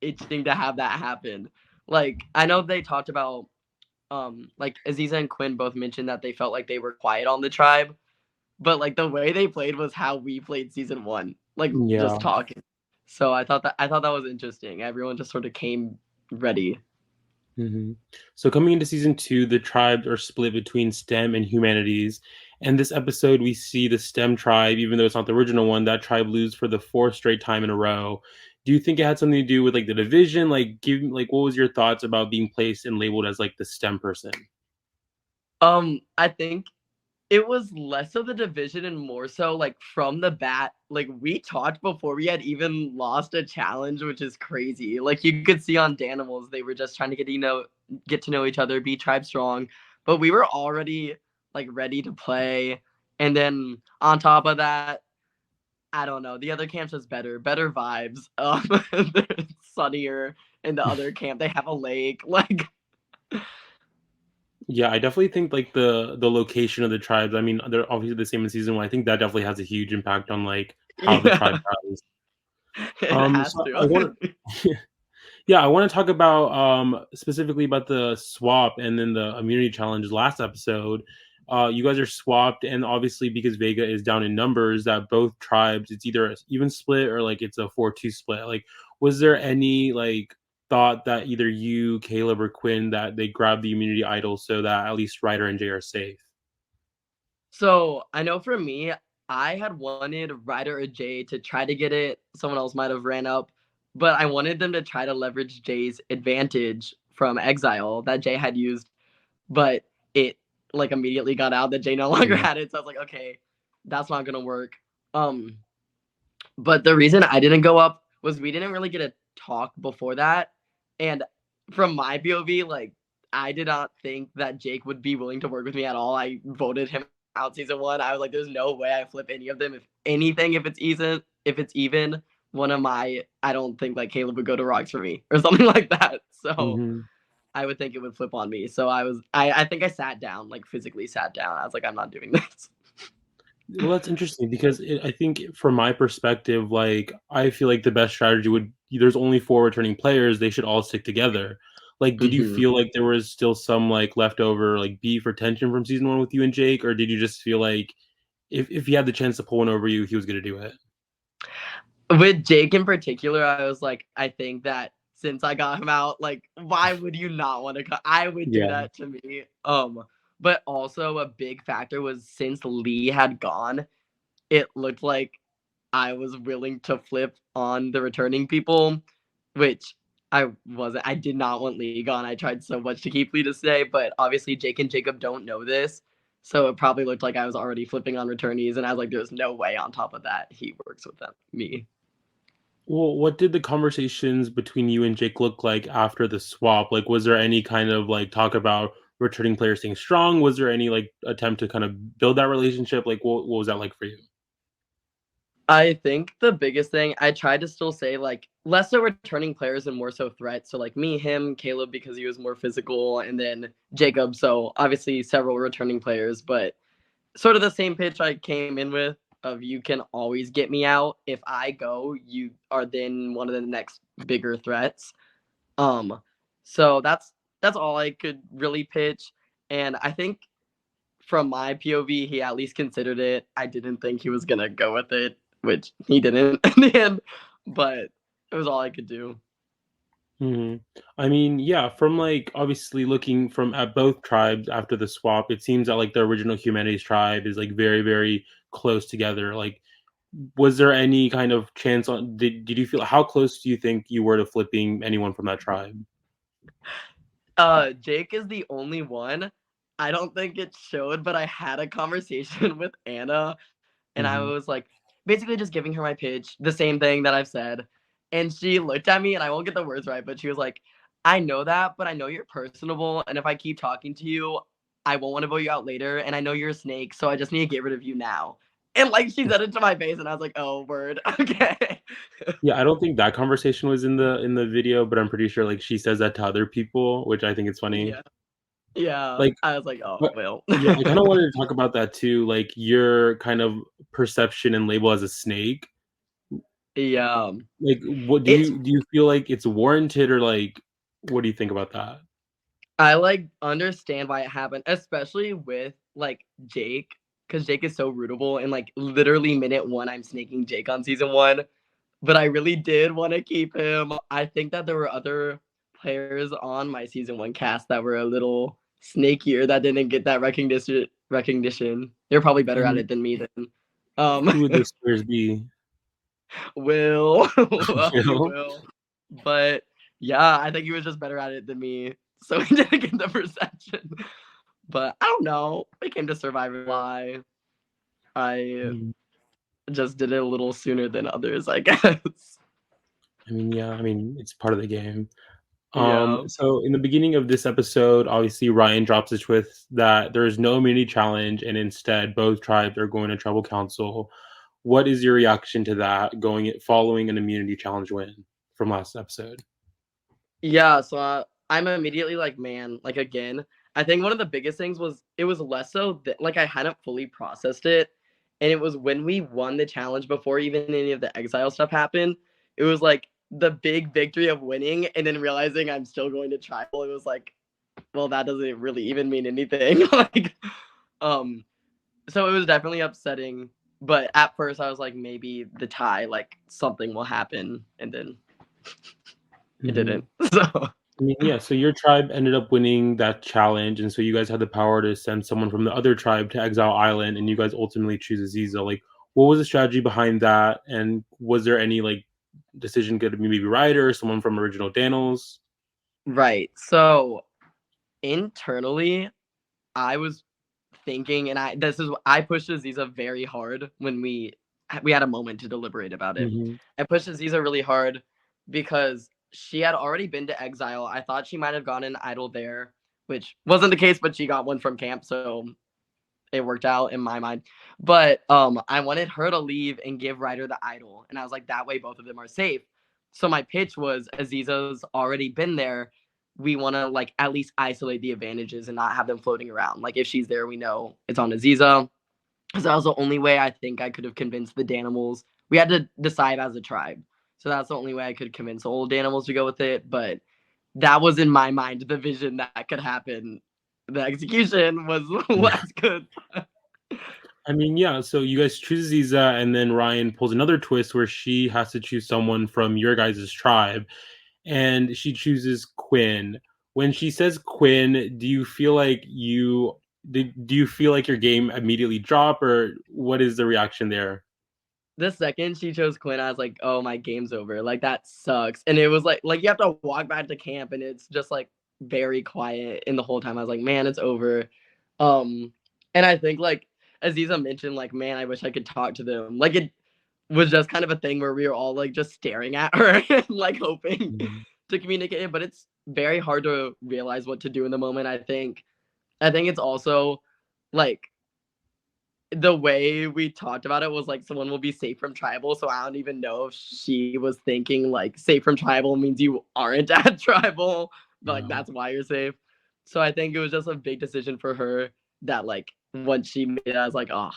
itching to have that happen. Like I know they talked about like Aziza and Quinn both mentioned that they felt like they were quiet on the tribe, but like the way they played was how we played season one, like just Yeah. talking. So I thought that was interesting. Everyone just sort of came ready. Mhm. So coming into season 2, the tribes are split between STEM and humanities. And this episode, we see the STEM tribe, even though it's not the original one, that tribe lose for the fourth straight time in a row. Do you think it had something to do with like the division? Like what was your thoughts about being placed and labeled as like the STEM person? I think it was less of the division and more so like from the bat. Like we talked before we had even lost a challenge, which is crazy. Like you could see on Danimals, they were just trying to get to know each other, be tribe strong. But we were already like ready to play. And then on top of that, I don't know. The other camp's just better vibes. They're sunnier in the other camp. They have a lake. Like Yeah, I definitely think like the location of the tribes. I mean, they're obviously the same in season one. I think that definitely has a huge impact on like how the tribe yeah, travels. it has So I to. want to, yeah, I want to talk about specifically about the swap and then the immunity challenge last episode. You guys are swapped, and obviously because Vega is down in numbers, that both tribes it's either an even split or like it's a 4-2 split. Like, was there any like thought that either you, Caleb, or Quinn that they grab the immunity idol so that at least Ryder and Jay are safe? So I know for me, I had wanted Ryder or Jay to try to get it. Someone else might have ran up, but I wanted them to try to leverage Jay's advantage from Exile that Jay had used, but it like immediately got out that Jay no longer Mhm. had it. So I was like, okay, that's not gonna work. Um, but the reason I didn't go up was we didn't really get a talk before that, and from my POV, like I did not think that Jake would be willing to work with me at all. I voted him out season one. I was like, there's no way I flip any of them. If anything, if it's even, one of my I don't think like Caleb would go to rocks for me or something like that. So Mhm. I would think it would flip on me. So I think I sat down, like physically sat down. I was like, I'm not doing this. Well, that's interesting because I think from my perspective, like I feel like the best strategy would there's only four returning players, they should all stick together. Like, did you hmm feel like there was still some like leftover like beef or tension from season one with you and Jake, or did you just feel like if he had the chance to pull one over you, he was gonna do it? With Jake in particular, I was like, I think that since I got him out, like, why would you not want to come? I would do Yeah. that to me. But also a big factor was since Lee had gone, it looked like I was willing to flip on the returning people, which I wasn't. I did not want Lee gone. I tried so much to keep Lee to stay, but obviously Jake and Jacob don't know this. So it probably looked like I was already flipping on returnees, and I was like, "There's no way." On top of that, he works with me. Well, what did the conversations between you and Jake look like after the swap? Like, was there any kind of like talk about returning players staying strong? Was there any like attempt to kind of build that relationship? Like, what was that like for you? I think the biggest thing I tried to still say like less so returning players and more so threats. So like me, him, Caleb because he was more physical, and then Jacob. So obviously several returning players, but sort of the same pitch I came in with of you can always get me out. If I go, you are then one of the next bigger threats. Um, so that's all I could really pitch. And I think from my POV, he at least considered it. I didn't think he was gonna go with it, which he didn't in the end, but it was all I could do. Mhm. I mean, yeah, from like obviously looking from at both tribes after the swap, it seems that like the original Humanities tribe is like very, very close together. Like, was there any kind of chance on did you feel how close do you think you were to flipping anyone from that tribe? Jake is the only one. I don't think it showed, but I had a conversation with Anna and I Mhm. was like basically just giving her my pitch, the same thing that I've said. And she looked at me and I won't get the words right, but she was like, I know that, but I know you're personable. And if I keep talking to you, I won't want to vote you out later. And I know you're a snake, so I just need to get rid of you now. And like she said it to my face, and I was like, oh, word. Okay. Yeah, I don't think that conversation was in the video, but I'm pretty sure like she says that to other people, which I think it's funny. Yeah. Yeah. Like, I was like, oh, but well. yeah, I kind of wanted to talk about that too, like your kind of perception and label as a snake. Yeah. Like, what It's do you feel like it's warranted or like what do you think about that? I like understand why it happened, especially with like Jake, because Jake is so rootable and like literally minute one, I'm snaking Jake on season one. But I really did want to keep him. I think that there were other players on my season one cast that were a little snakier that didn't get that recognition. They're probably better at And it than me then. Um who would those players be? Will. Well, You he know? will. But yeah, I think he was just better at it than me. So he didn't get the perception. But I don't know. We came to Survivor Live. I Mhm. just did it a little sooner than others, I guess. I mean, yeah, I mean, it's part of the game. Yeah. So in the beginning of this episode, obviously Ryan drops a twist that there is no immunity challenge, and instead both tribes are going to tribal council. What is your reaction to that going following an immunity challenge win from last episode? Yeah, so I'm immediately like, man, like again, I think one of the biggest things was it was less so that like I hadn't fully processed it. And it was when we won the challenge before even any of the exile stuff happened. It was like the big victory of winning and then realizing I'm still going to tribal. It was like, well, that doesn't really even mean anything. like, um, so it was definitely upsetting. But at first I was like, maybe the tie, like something will happen, and then it didn't. Mhm. So I mean, yeah, so your tribe ended up winning that challenge, and so you guys had the power to send someone from the other tribe to Exile Island, and you guys ultimately choose Aziza. Like, what was the strategy behind that? And was there any like decision good to be maybe Ryder or someone from Original Daniels? right. So internally, I was thinking, and I pushed Aziza very hard when we had a moment to deliberate about it. Mhm. I pushed Aziza really hard because she had already been to exile. I thought she might have gotten an idol there, which wasn't the case, but she got one from camp, so it worked out in my mind. But I wanted her to leave and give Ryder the idol, and I was like, that way both of them are safe. So my pitch was Aziza's already been there. We want to like at least isolate the advantages and not have them floating around. Like if she's there, we know it's on Aziza. So that was the only way I think I could have convinced the Danimals. We had to decide as a tribe. So that's the only way I could convince the old Danimals to go with it. But that was in my mind the vision that could happen. The execution was less good. I mean, yeah, so you guys choose Aziza, and then Ryan pulls another twist where she has to choose someone from your guys' tribe, and she chooses Quinn. When she says Quinn, do you feel like your game immediately drop, or what is the reaction there? The second she chose Quinn, I was like, "Oh, my game's over. Like that sucks." And it was like you have to walk back to camp, and it's just like very quiet. And the whole time, I was like, "Man, it's over." Um, and I think like Aziza mentioned, like, "Man, I wish I could talk to them." Like it was just kind of a thing where we were all like just staring at her, and, like hoping Mhm. to communicate. But it's very hard to realize what to do in the moment. I think. I think it's also like the way we talked about it was like someone will be safe from tribal. So I don't even know if she was thinking like safe from tribal means you aren't at tribal, but like Yeah. that's why you're safe. So I think it was just a big decision for her that like once she made it, I was like, oh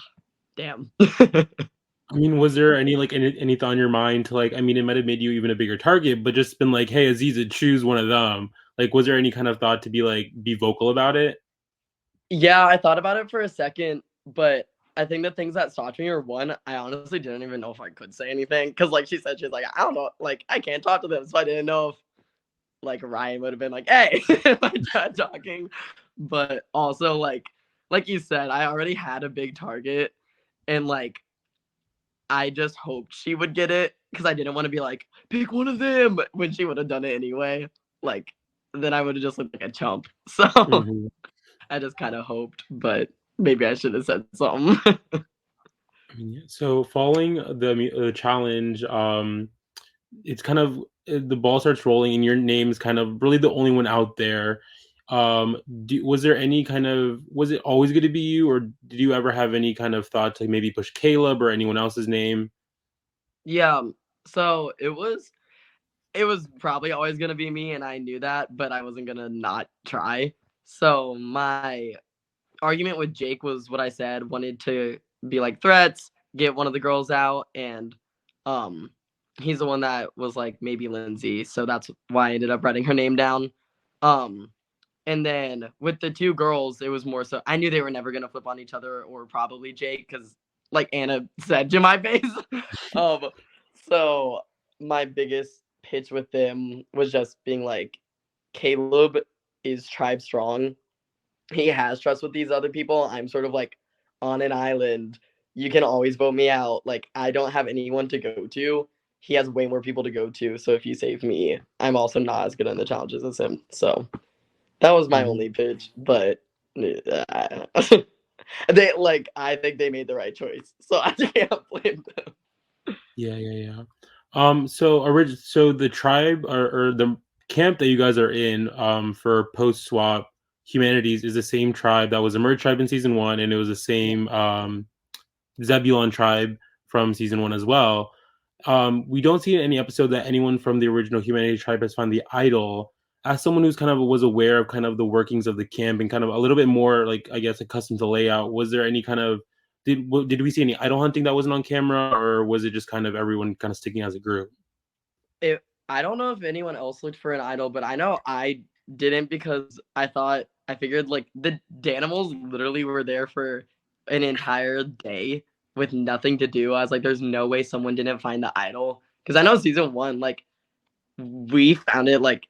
damn. I mean, was there any thought in your mind to like? I mean, it might have made you even a bigger target, but just been like, "Hey, Aziza, choose one of them." Like, was there any kind of thought to be vocal about it? Yeah, I thought about it for a second, but I think the things that stopped me are one, I honestly didn't even know if I could say anything. Cause like she said, she's like, I don't know, like I can't talk to them. So I didn't know if like Ryan would have been like, "Hey, my dad talking," but also like you said, I already had a big target, and like I just hoped she would get it because I didn't want to be like, "Pick one of them," when she would have done it anyway. Like then I would have just looked like a chump. So Mhm. I just kind of hoped, but maybe I should have said something. I mean, yeah. So following the challenge, it's kind of the ball starts rolling, and your name's kind of really the only one out there. Was there any kind of was it always going to be you, or did you ever have any kind of thought to maybe push Caleb or anyone else's name? Yeah. So it was probably always gonna be me, and I knew that, but I wasn't gonna not try. So my argument with Jake was what I said, wanted to be like threats, get one of the girls out, and um he's the one that was like maybe Lindsay. So that's why I ended up writing her name down. Um and then with the two girls, it was more so I knew they were never gonna flip on each other or probably Jake, because like Anna said to my face. um so my biggest pitch with them was just being like Caleb is tribe strong, he has trust with these other people. I'm sort of like on an island. You can always vote me out. Like I don't have anyone to go to. He has way more people to go to. So if you save me, I'm also not as good in the challenges as him. So that was my Mhm. only pitch. But They like I think they made the right choice, so I can't blame them. Yeah, yeah, yeah. So the tribe or the camp that you guys are in for post swap humanities is the same tribe that was a merge tribe in season one, and it was the same Zebulon tribe from season one as well. We don't see in any episode that anyone from the original humanity tribe has found the idol. As someone who's kind of was aware of kind of the workings of the camp and kind of a little bit more like I guess accustomed to layout, was there any kind of did we see any idol hunting that wasn't on camera, or was it just kind of everyone kind of sticking as a group? I don't know if anyone else looked for an idol, but I know I didn't because I figured like the Danimals literally were there for an entire day with nothing to do. I was like, there's no way someone didn't find the idol because I know season one like we found it like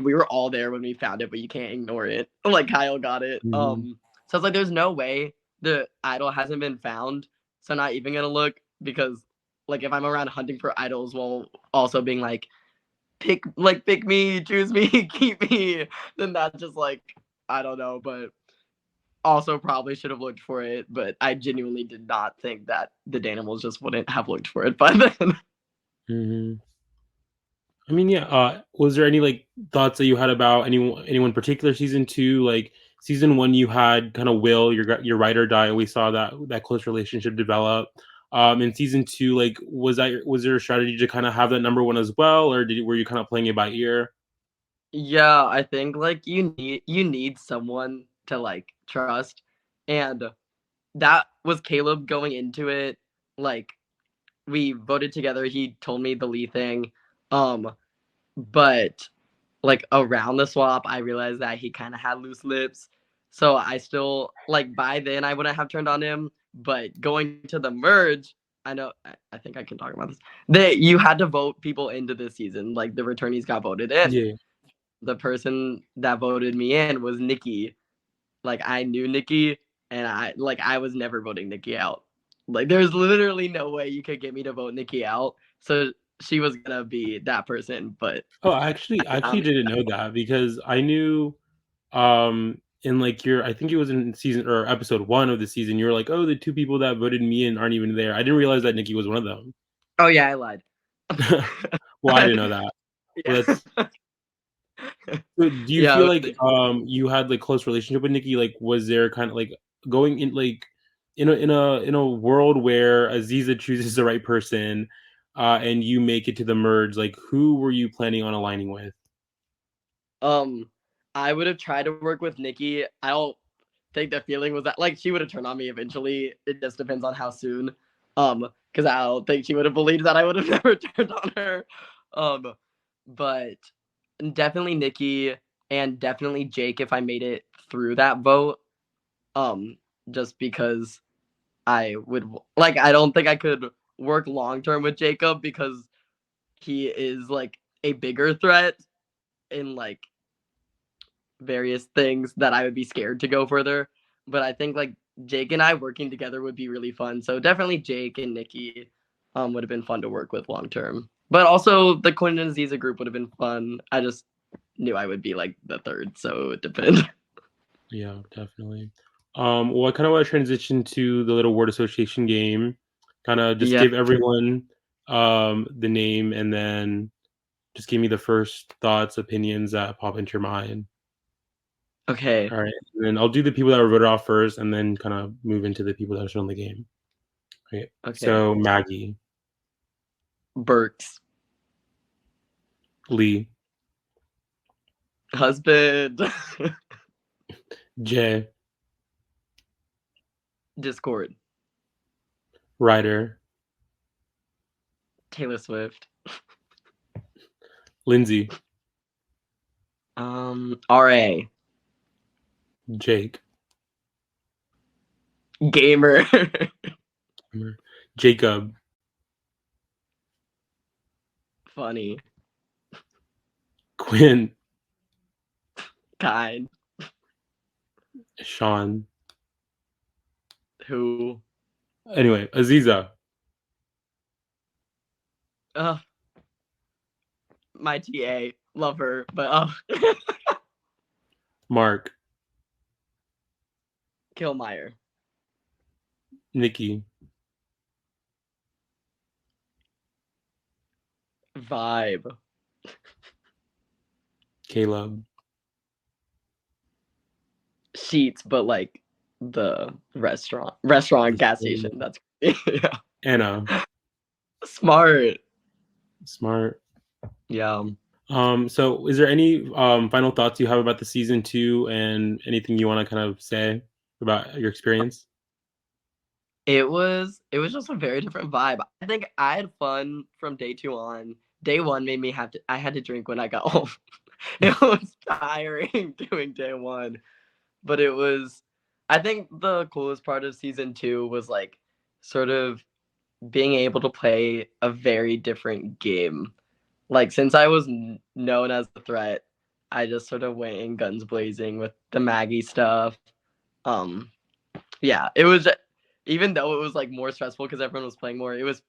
we were all there when we found it, but you can't ignore it. Like Kyle got it. Mhm. So it's like there's no way the idol hasn't been found. So I'm not even gonna look because like if I'm around hunting for idols while also being like pick me, choose me, keep me, then that's just like I don't know, but also probably should have looked for it, but I genuinely did not think that the Danimals just wouldn't have looked for it by then. Mhm. I mean, yeah. Was there any like thoughts that you had about anyone particular season two? Like season one, you had kind of Will, your ride or die. We saw that close relationship develop. In season two, like was there a strategy to kind of have that number one as well, or were you kind of playing it by ear? Yeah, I think like you need someone to like trust. And that was Caleb going into it. Like we voted together, he told me the Lee thing. Um but like around the swap, I realized that he kind of had loose lips. So I still like by then I wouldn't have turned on him, but going to the merge, I know I think I can talk about this. That you had to vote people into this season. Like the returnees got voted in. Yeah. The person that voted me in was Nikki. Like I knew Nikki and I was never voting Nikki out. Like there's literally no way you could get me to vote Nikki out. So she was gonna be that person, but Oh, I I actually found didn't know that because I knew in like your I think it was in season or episode one of the season, you were like, oh, the two people that voted me in aren't even there. I didn't realize that Nikki was one of them. Oh yeah, I lied. Well, I didn't know that. Well, Yeah. that's so do you Yeah, feel it was like Nikki. you had like close relationship with Nikki? Like was there kind of like going in like in a world where Aziza chooses the right person and you make it to the merge, like who were you planning on aligning with? Um, I would have tried to work with Nikki. I don't think the feeling was that like she would have turned on me eventually. It just depends on how soon. Because I don't think she would have believed that I would have never turned on her. Um, but definitely Nikki and definitely Jake if I made it through that vote. Um, just because I would like I don't think I could work long term with Jacob because he is like a bigger threat in like various things that I would be scared to go further. But I think like Jake and I working together would be really fun. So definitely Jake and Nikki would have been fun to work with long term. But also the Quinn and Aziza group would have been fun. I just knew I would be like the third, so it depends. Yeah, definitely. Well, I kind of want to transition to the little word association game. Kind of just Yeah. give everyone the name and then just give me the first thoughts, opinions that pop into your mind. Okay. All right. And then I'll do the people that were voted off first and then kind of move into the people that are still in the game. Okay. Okay. So Maggie, Burks. Lee, Husband. Jay, Discord. Ryder, Taylor Swift. Lindsay, RA. Jake, Gamer. Jacob, Funny. Quinn, Kind. Sean. Who? Anyway, Aziza, Uh, my TA. Love her, but Mark, Killmeyer. Nikki. Vibe. Caleb. Sheets, but like the restaurant, gas station. That's yeah. Anna. Smart. Smart. Yeah. So is there any final thoughts you have about the season 2 and anything you want to kind of say about your experience? It was just a very different vibe. I think I had fun from day 2 on. Day 1 made me I had to drink when I got home. It was tiring doing day 1, but it was I think the coolest part of season 2 was like sort of being able to play a very different game. Like since I was known as the threat, I just sort of went in guns blazing with the Maggie stuff. Um yeah, it was even though it was like more stressful because everyone was playing more, it was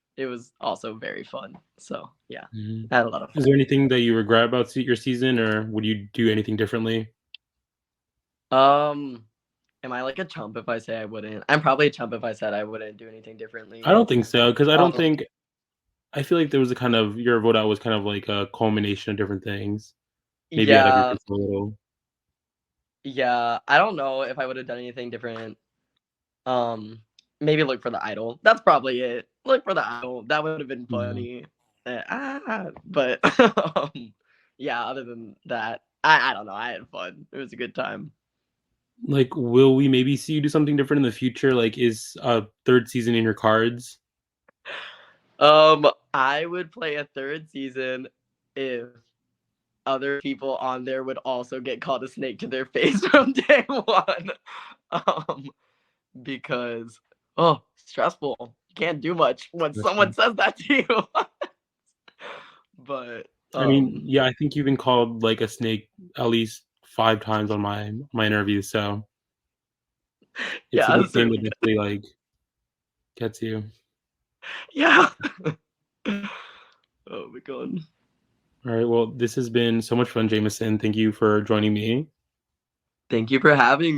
also very fun. So yeah, I had a lot of Is fun. there anything that you regret about your season, or would you do anything differently? Am I like a chump if I say I wouldn't? I'm probably a chump if I said I wouldn't do anything differently. I don't think so, because Um, I feel like there was a kind of your vote out was kind of like a culmination of different things, maybe out of your yeah, control a little. yeah. I don't know if I would have done anything different. Um, Maybe look for the idol. That's probably it. Look for the idol. That would have been Yeah. funny. But yeah. Other than that, I don't know. I had fun. It was a good time. Like, will we maybe see you do something different in the future? Like, is a third season in your cards? I would play a third season if other people on there would also get called a snake to their face from day 1. Um, because stressful. You can't do much when someone says that to you. But I mean, yeah, I think you've been called like a snake at least 5 times on my interviews, so it's a yeah, good game that certainly. definitely like gets you. Yeah. Oh my god. All right, well, this has been so much fun, Jameson. Thank you for joining me. Thank you for having me.